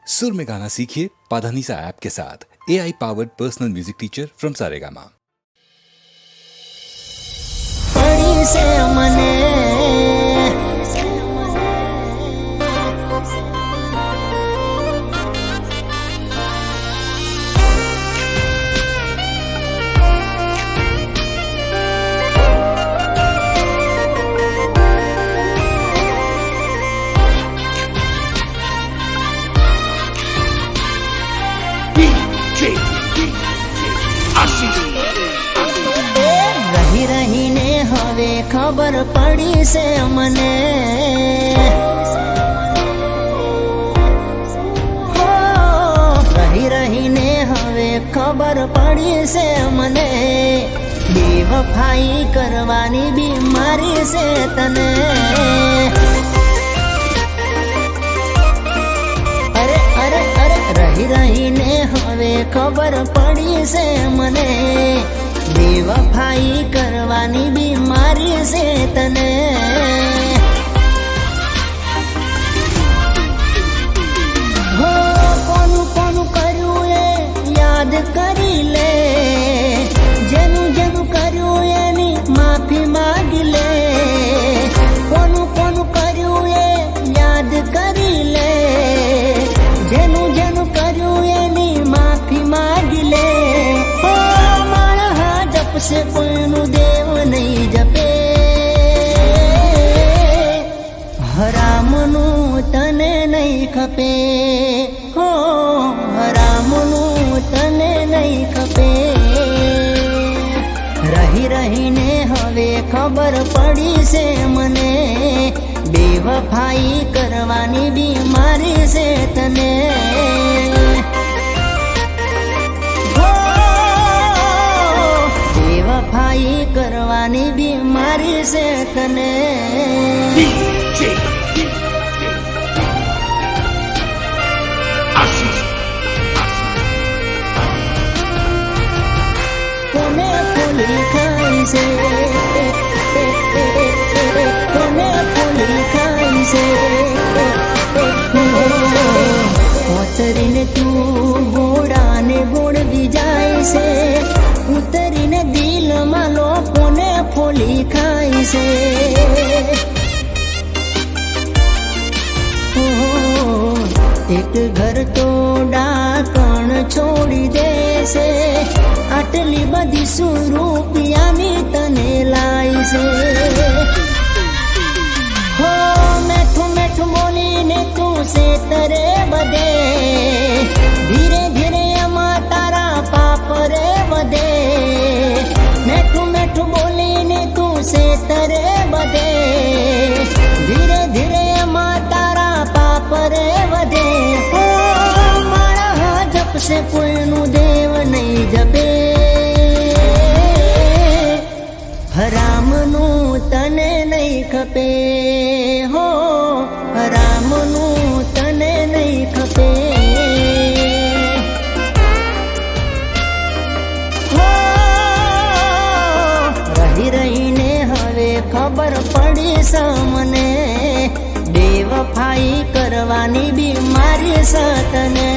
सुर में गाना सीखिए पाधानीसा ऐप के साथ। AI powered personal music teacher from Saregama. पड़ी से मने रही रही ने हवे खबर पड़ी से मने हो रही रही ने हवे खबर पड़ी से मने बेवफाई करवानी बीमारी से तने अरे अरे अरे रही रही ने हवे खबर पड़ी से मने बेवफाई करवानी बीमारी से तने हो कोनु कोनु कर्यु याद करी ले जेनु जेनु कर्यु एनी माफी मागी ले कोनु कोनु कर्यु याद करी ले जेनु जेनु कर्यु एनी माफी मागी ले से कोईनु देव नहीं जपे हरामनु तने नहीं खपे हो हरामनु तने नहीं खपे रही रही ने हवे खबर पड़ी से मने बेवफाई करवानी बीमारी से तने बेवफाई करवानी बीमारी से तने कोने फूली खाई से कोने फूली खाई से उतरीने तू गोड़ा ने गोड़ भी जाए से उतरीने दिल मालो कोने फूली खाई से एक घर तो डाकण छोड़ी दे से आटली बधी सुरूपियानी तने लाई से हो मैठू मैठू बोली ने तू से तरे बदे धीरे धीरे अमा तारा पाप रे बदे मैठू मैठू बोली ने तू से तरे बदे धीरे धीरे अमा तारा पाप रे बदे ओ मारा जप से कोईनु देव नहीं जपे हरामनु तने नहीं खपे हो हरामनु तने नहीं खपे रही ने हवे खबर पड़ी सामने बेवफाई करवानी बीमारी सतने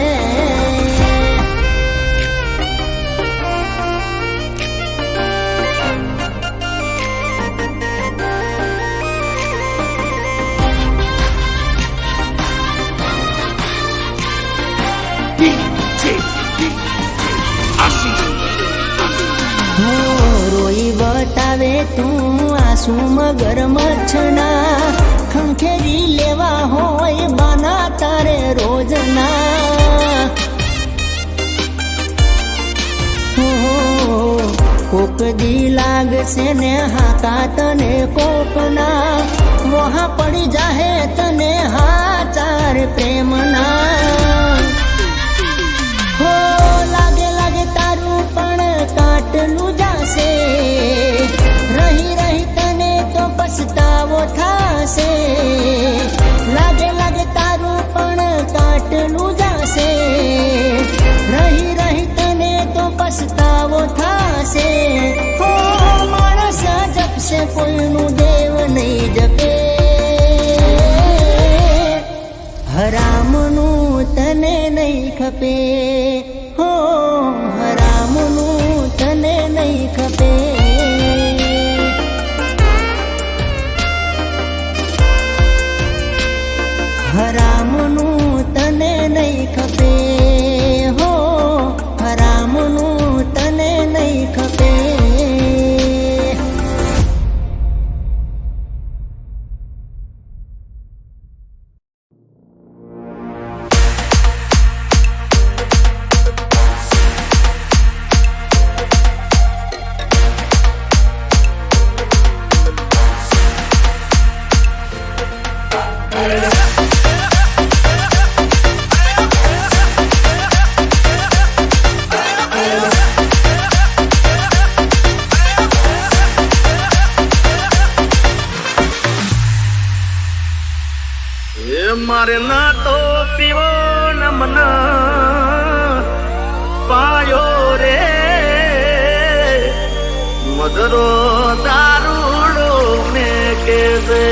रोई बतावे तू आंसू मगर मछना खंखेरी लेवा होय बना तारे रोजना कोक दी लाग से ने हाका तने कोकना वहाँ पड़ी जाहे तने हाचार प्रेमना हो लागे लागे तारू पण काटलू जासे रही रही तने तो पछतावो थासे लागे लागे तारू पण काटलू जासे रही रही तने तो पछतावो थासे हो मानस जप से कोईनु देव नहीं जपे हरामनु तने ખપે હો હરામનું તને નહીં ખપે હરામનું તને નહીં ખપે હો હરામનું તને નહીં ખપે મારે ના તો પીવો ન મન પાયો રે મધરો દારૂડો મે કે દે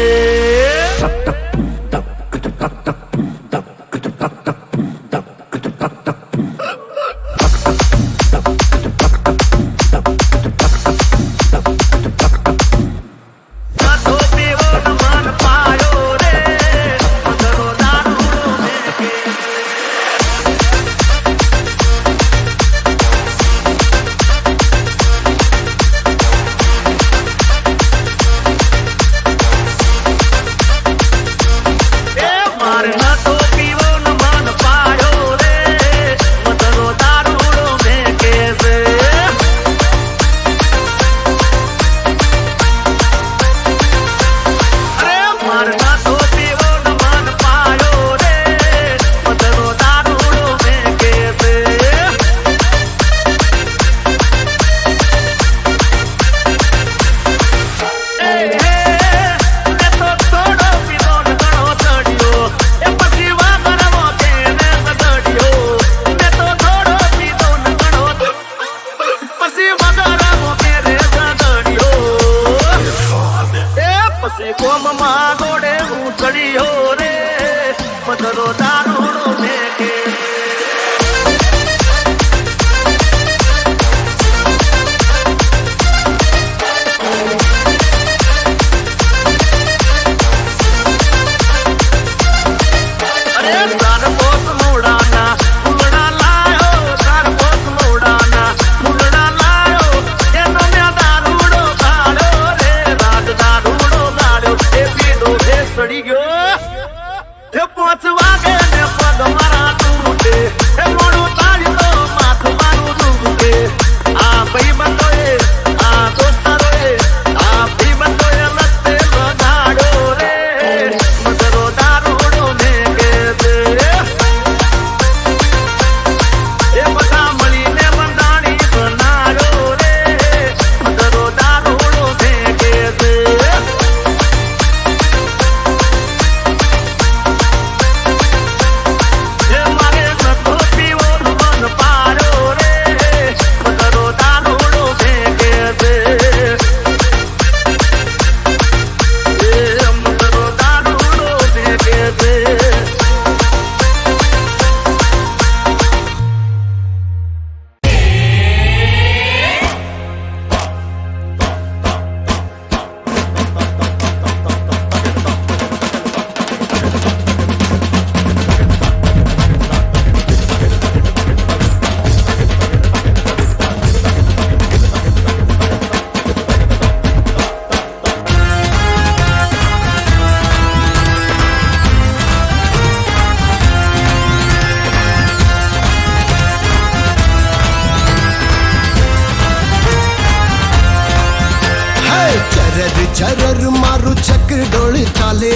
ચરર મારું ચક્ર ડોળ ચાલે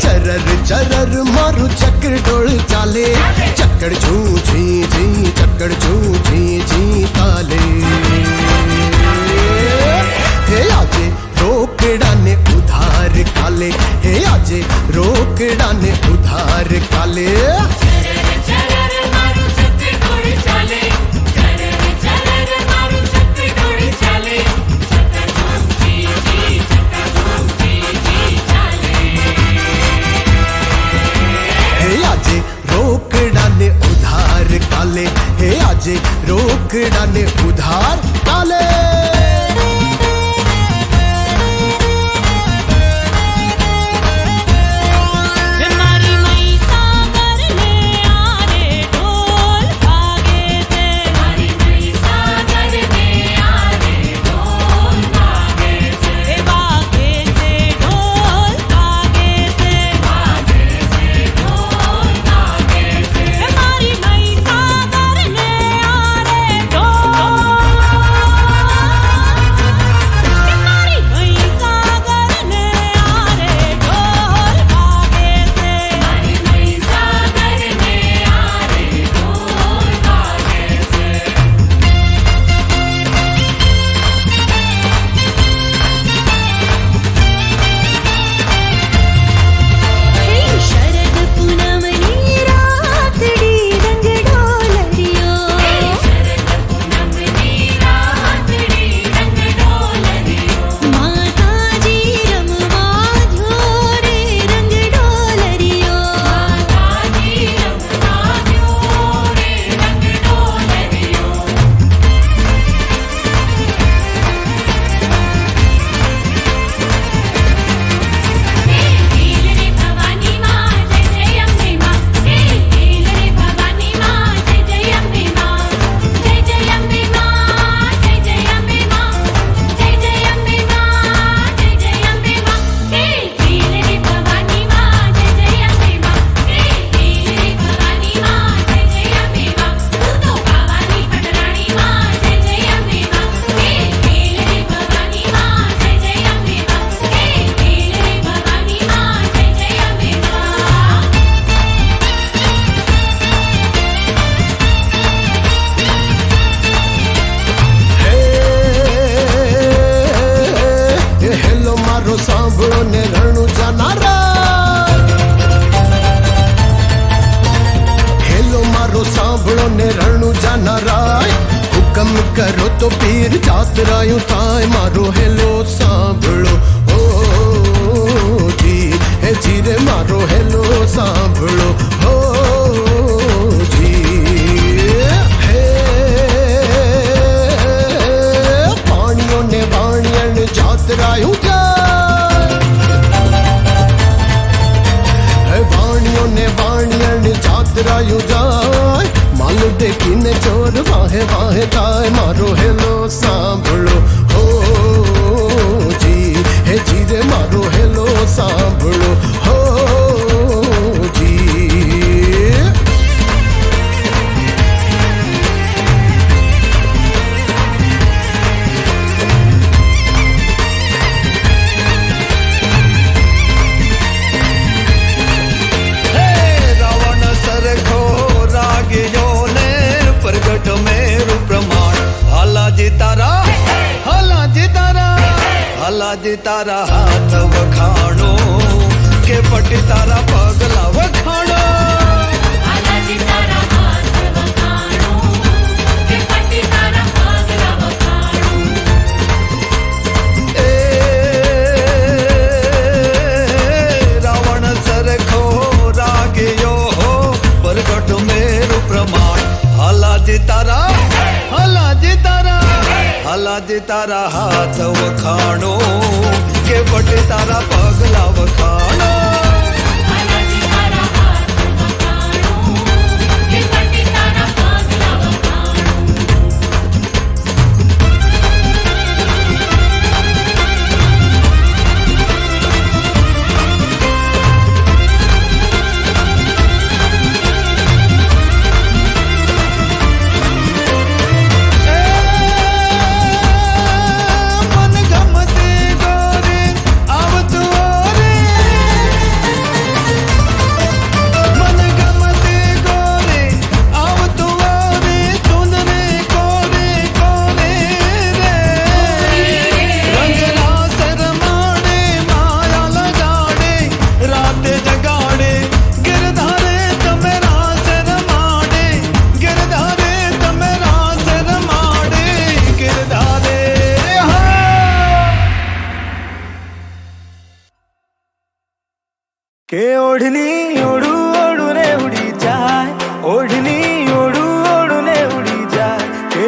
ચરર ચરર મારું ચક્ર ડોળ ચાલે ચક્કડ છું જી જી ચક્કડ છું જી જી તાલે હે આજે રોકડાને ઉધાર કાલે હે આજે રોકડાને ઉધાર કાલે રોકડાને ઉધાર રોકડા ને ઉધાર ચાલે સાંભળો ને રણુ જાનારા હેલો મારો સાંભળો ને રણુ જાનારા હુકમ કરો તો પીર જાતરાયું થાય મારો હેલો સાંભળો ઓ જી હે જી રે મારો હેલો સાંભળો ઓ જી હે પાણીઓ ને વાણિયણ જાતરાયું વાણિયોને વાણિયણ જાતરાયું જાય માલ દેખીને ચોર વાહે વાહે થાય મારો હેલો સાંભળો હો જી હે જી રે મારો હેલો સાંભળો હો જી प्रगट मेरु प्रमाण हलाजी तारा हाथ वखाणो के पटी तारा पगला वखाणो हलाजी तारा हाथ वखाणो के पटी तारा पगला वखाणो ए रावण सरखो रागियो प्रगट मेरु प्रमाण हलाजी तारा हाथ वखाणो के पटे तारा पगला वखाणो हलाजी तारा हाथ वखाणो के पटे तारा पगला वखाणो के ओढ़नी ओढ़ू ओढ़ू ने उड़ी जाए ओढ़नी ओढ़ू ओढ़ू ने उड़ी जाए के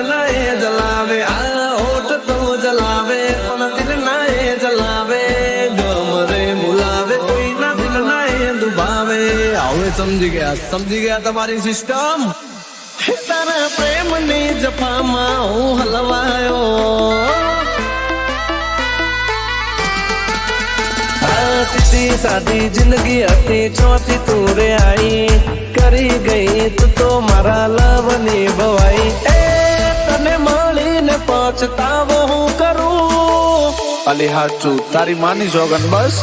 ના એ જલાવે આ હોઠ તો જલાવે પણ દિલ ના એ જલાવે ગમ રે બોલાવે કોઈ ના દિલ ના એ દુભાવે હવે સમજી ગયા તમારી સિસ્ટમ તારા પ્રેમ ની જફામાં હું હલવાયો સીધી સાદી જિંદગી હતી ચોથી તું રે આઈ કરી ગઈ તું તો મારા લવની ભવાઈ એ તને મળીને પછતાવો હું કરું અલી હાચું તારી માની સોગન બસ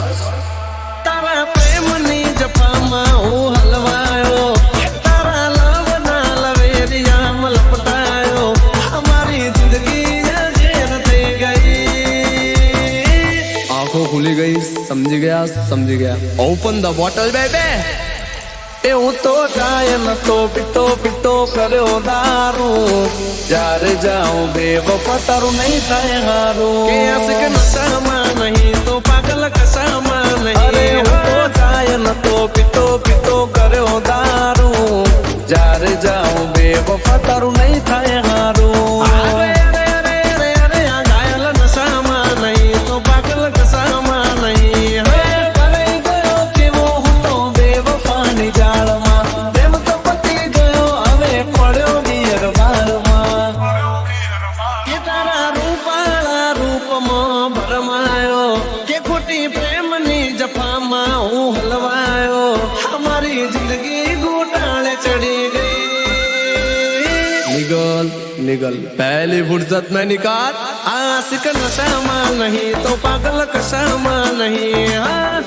તારા પ્રેમની જફામાં હું હલવાયો તારા લવના લવેરિયામાં લપટાયો અમારી જિંદગી ઝેર થઈ ગઈ આંખો ખુલી ગઈ સમજી ગયા ઓપન ધ બોટલ બેબે એ હું તો ચાય નતો પીતો કર્યો દારૂ જ્યારે જાઉં બે વફા તારું નહીં થાય હારું કે આશિક નશામાં નહીં તો પાગલ કશામાં નહીં અરે હું તો ચાય નતો પીતો કર્યો દારૂ જ્યારે જાઉં બે વફા તારું નહીં થાય હારું निगल पहली फुर्सत में निकाल आशिक नशामा नहीं तो पागल कशामा नहीं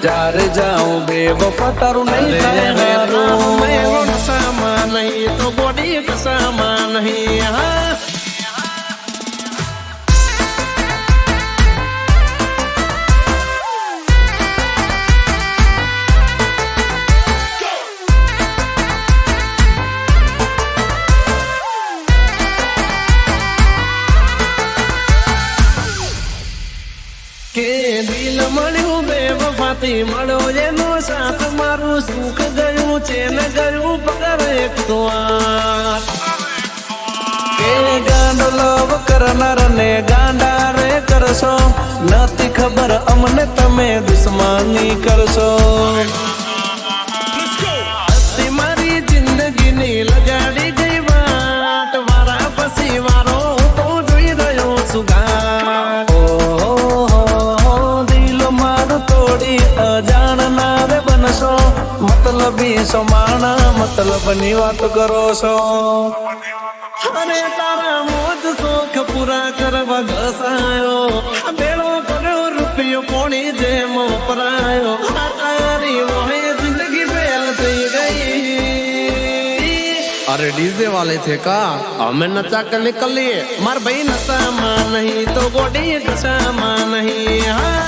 जार जाऊं बेवफा तारू नहीं हारू मैं वो नशामा नहीं तो बॉडी कशामा नहीं કે દિલ મળ્યું બે વફાથી મળ્યો એનો સાથ મારું સુખ ગયું છે ને ગયું પગાર 108 કે ગાંડો લવ કરનાર ને ગાંડા રે કરશો નથી ખબર અમને તમે દુશ્મની કરશો હસ્તી મારી જિંદગીની લગાડી ગઈ વાટ વારા પછી વારો તો જોઈ રહ્યો સુગા અજાણના રે બનશો મતલબી સમાણા મતલબની વાત કરો છો અરે તારા મોજ શોખ પૂરા કરવા ઘસાયો બેડો કર્યો રૂપિયો પોણી જેમ વપરાયો તારી વહે જિંદગી ફેલ થઈ ગઈ અરે ડીજે વાલે થે કા હમે નચા કર નિકલ લીએ માર ભાઈ નશામાં નહીં તો બોડી કશામાં નહીં હા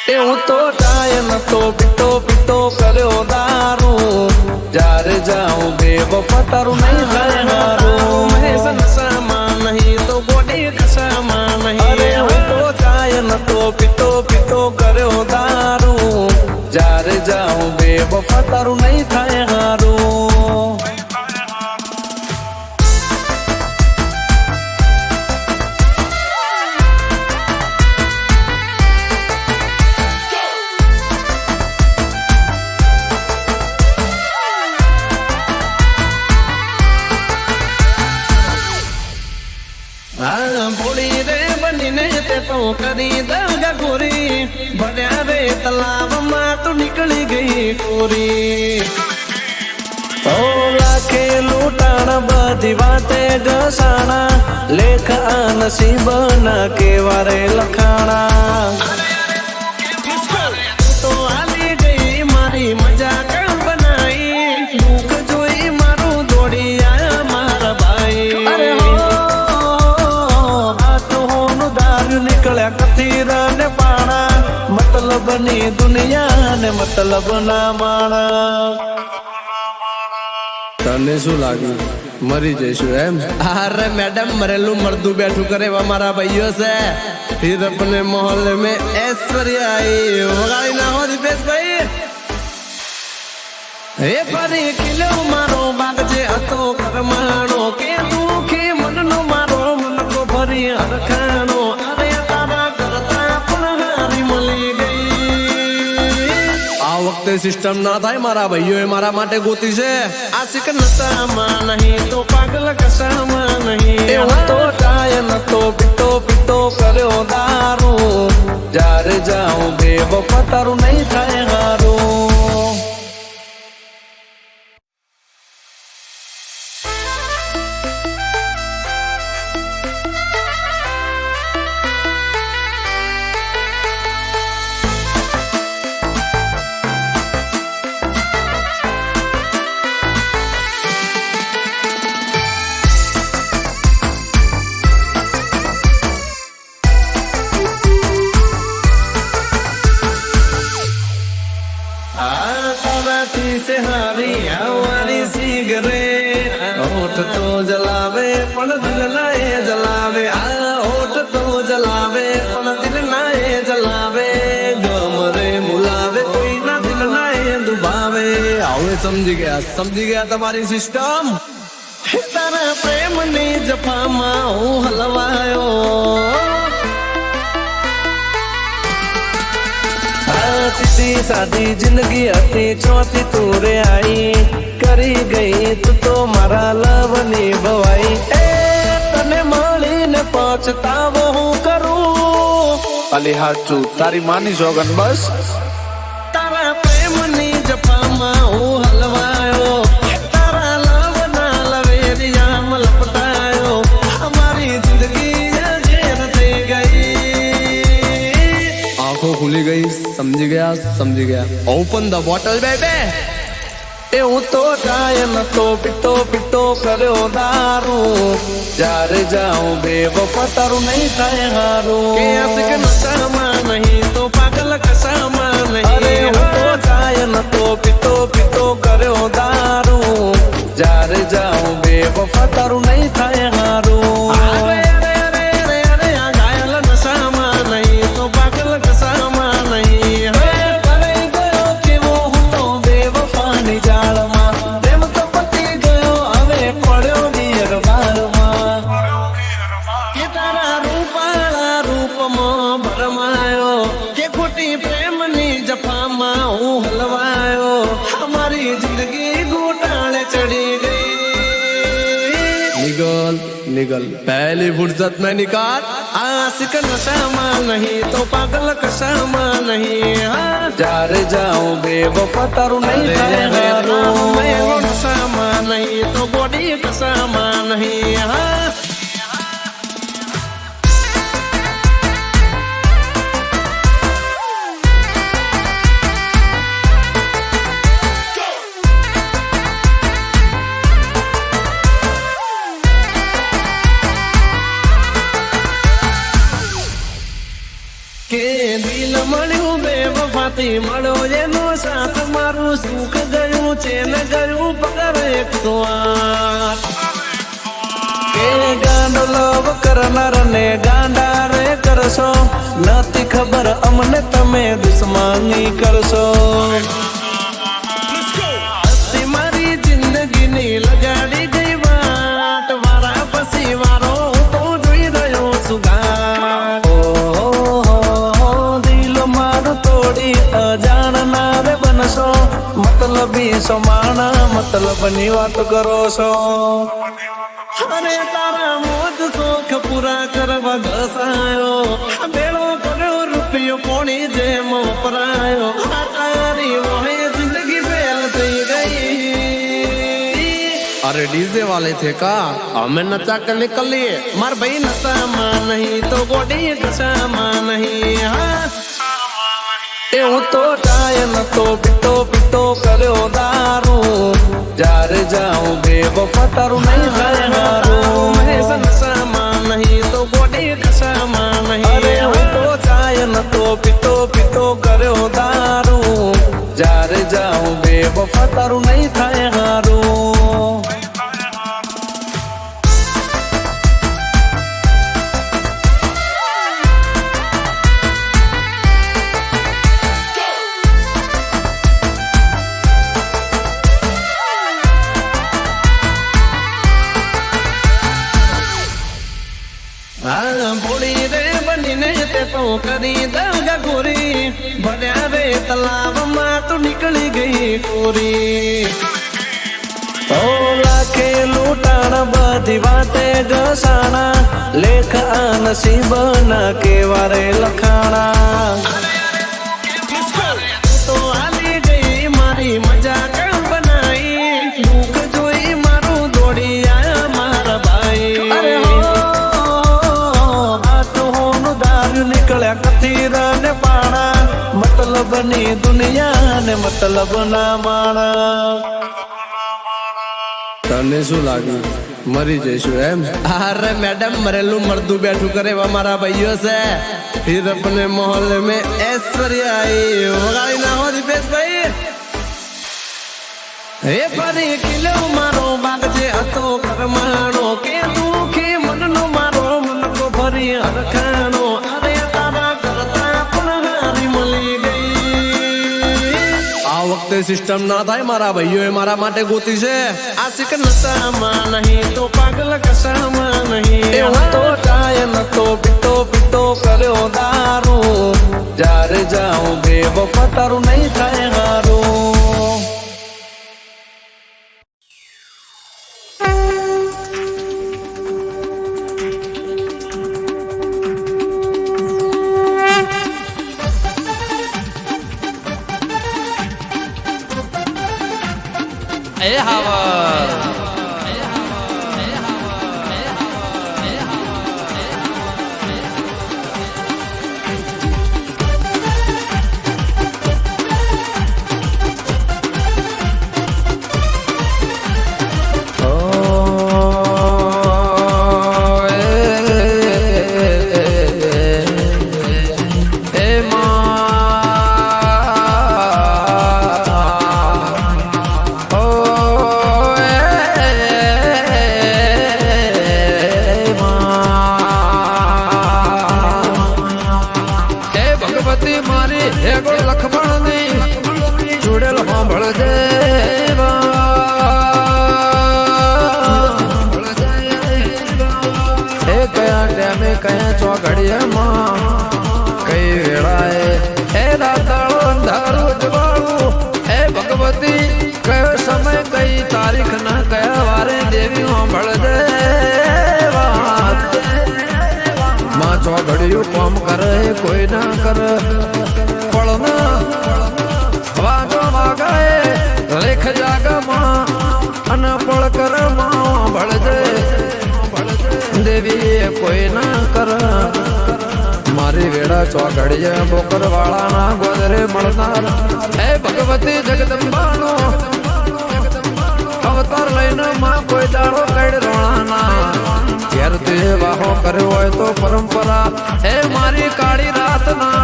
એ હું તો ચાય નતો પીતો કર્યો દારૂ જ્યારે જાઉં બે વફા તારું નહીં થાય હારું મહેશ નશામાં નહીં તો બોડી કશામાં નહીં અરે હું તો ચાય નતો પીતો કર્યો દારૂ જ્યારે જાઉં બે વફા તારું નહીં થાય હારું ભોળી રે બનીને તે તો કરી દગા ગોરી ભર્યા રે તલાવમાં તું નીકળી ગઈ કોરી ઓ લાખે લૂંટાણ બધી વાતે ઘસાણા લેખ આ નસીબના કેવા રે લખાણા તો આવી ગઈ મારી મજાક બનાઈ દુઃખ જોઈ મારું દોડી આયા મારા ભાઈ અરે નીકળ્યા કથીર ને પાણા મતલબની દુનિયા ને મતલબ ના માણા તને શું લાગ્યું મરી જઈશું એમ અરે મેડમ મરેલું મરદું બેઠું કરે મારા ભાઈઓ છે फिर अपने मोहल्ले में ऐश्वर्या आई वगाड़ी ना हो दीपेश भाई हे परी किलो मारो बाग जे હતો કરમાણો કે દુખી મન આપણી સિસ્ટમ ના થાય મારા ભાઈઓ એ મારા માટે ગોતી છે આશિક નશામાં નહીં તો પાગલ કશામાં નહીં હું તો ચાય નતો પીતો પીતો કર્યો દારૂ જ્યારે જાઉં બેવફા તારું નહીં થાય હારું से हारी हमारी सिगरेट होठ तो जलावे पण दिल नाए जलावे होठ तो जलावे पण दिल नाए जलावे गमरे मुलावे कोई ना दिल नाए दुबावे હવે સમજી ગયા તમારી સિસ્ટમ તારા પ્રેમની જફામાં હું હલવાયો सीधी सादी जिंदगी હતી ચોથી તું રે आई કરી ગઈ તું તો મારા લવની ભવાઈ તને મળીને પછતાવો હું કરું અલી હાચું તારી માની સોગન બસ તારા પ્રેમની જફામાં હું હલવાયો તારા લવના લવેરિયામાં લપટાયો અમારી જિંદગી જેર થઈ ગઈ આંખો ખુલી ગઈ સમજી ગયા ઓપન ધ બોટલ બેબે એ હું તો ચાય નતો પીતો પીતો કર્યો દારૂ જ્યારે જાઉં બેવફા તારું નહીં થાય હારું કે આશિક નશામાં નહીં તો પાગલ કશામાં નહીં અરે હું તો ચાય નતો પીતો પીતો કર્યો દારૂ જ્યારે જાઉં બેવફા તારું નહીં થાય હારું ઘાયલ નશામાં નહીં તો પાગલ કશામાં નહીં निगल पहली फुर्सत में निकाल आशिक नशाમાં નહીં તો પાગલ કશામાં નહીં જ્યારે જાઉં બેવફા તારું નહીં થાય હારું મેં નશામાં નહીં તો બોડી કશામાં નહીં કે દિલ મળ્યું બેવફાથી મળ્યો એનો સાથ મારું સુખ ગયું છે ને ગયું પગાર 108 કે ગાંડો લવ કરનાર ને ગાંડા રે કરશો નથી ખબર અમને તમે દુશ્મની કરશો હસ્તી મારી જિંદગીની લગાડી ગઈ વાટ વારા પછી વારો તો જોઈ રહ્યો છું ઘાટ અજાણનાર બનશો મતલબી સોમાણા મતલબની વાત કરો છો અરે તારા મોજ શોખ પૂરા કરવા ઘસાયો બેડો કર્યો રૂપિયો પોણી જેમ વપરાયો તારી વહે જિંદગી ફેલ થઈ ગઈ अरे डीजे वाले थे का हमें नचा कर निकल लिए मार भाई नशाમાં नहीं तो गोडी दशाમાં नहीं એ હું તો ચાય નતો પીતો પીતો કર્યો દારૂ જ્યારે જાઉં બેવફા તારું નહીં થાય હારું મહેશ નશામાં નહીં તો બોડી કશામાં નહીં અરે હું તો ચાય નતો પીતો પીતો કર્યો દારૂ જ્યારે જાઉં બેવફા તારું નહીં થાય હારું હા ભોળી રે બનીને તે તો કરી દગા ગોરી ભર્યા રે તલાવમાં તું નીકળી ગઈ કોરી ઓ લાખે લૂંટાણ બધી વાતે ઘસાણા લેખ આ નસીબ ના કેવા રે લખાણા તો આલી ગઈ મારી મજા કણ બનાઈ દુઃખ જોઈ મારું દોડી આયા મારા ભાઈ અરે નીકળ્યા કથીર ને પાણા મતલબ ની દુનિયા ને મતલબ ના માણા તને શું લાગ્યું મરી જઈશું એમ અરે મેડમ મરેલું મરદું બેઠું કરે અમારા ભાઈઓ છે फिर अपने मोहल्ले में ऐश्वर्या आई वगाड़ी ना हो दीपेश भाई हे परी किलो मारो बाग जे હતો કરમાણો કે દુખી મનનો મારો મન કો ભરી હરખાણો અરે તારા કરતા પણ હારી મળી ગઈ આ વખતે સિસ્ટમ ના થાય મારા ભાઈઓએ મારા માટે ગોતી છે આશિક નશામાં નહીં તો પાગલ કશામાં નહીં એ હું તો ચાય નતો પીતો પીતો કર્યો દારૂ જ્યારે જાઉં બેવફા તારું નહીં થાય હારું કોમ કરે કોઈ ના કર ફળના વાગો વાગાએ લેખ જાગમાં અને પળ કરમાં ભળજે દેવી કોઈ ના કર મારી વેળા ચોઘડીએ બોકર વાળાના ગોદરે મળનાર હે ભગવતી જગદંબાનો અવતાર લઈને માં કોઈ દાડો કડ રોણાના ઘેર તું વાહો કર્યો હોય તો પરંપરા હે મારી કાળી રાતના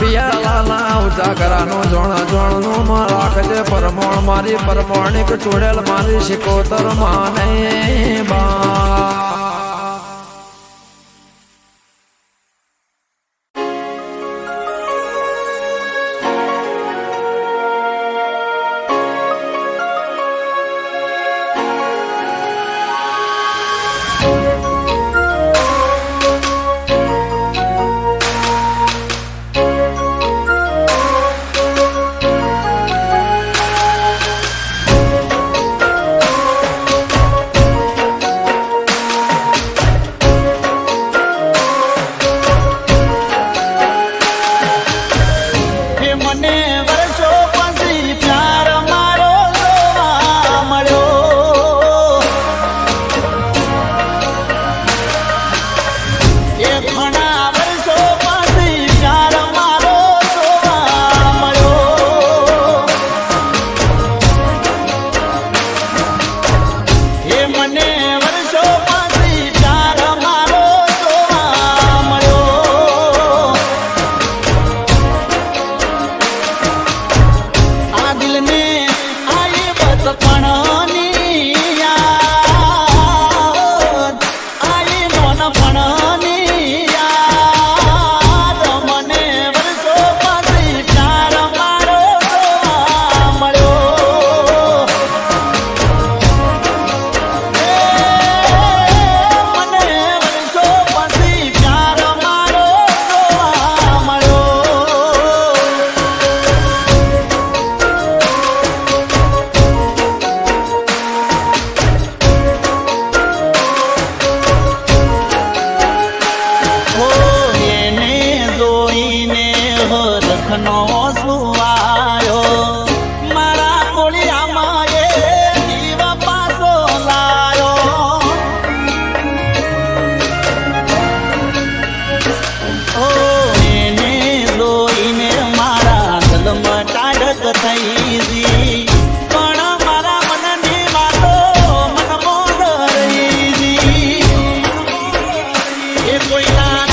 પિયાલાના ઉજાગરાનો જોણા જોણનો માં રાખજે પરમોણ મારી પરમોણિક ચૂડેલ મારી શિકોતર માને બા कोई ना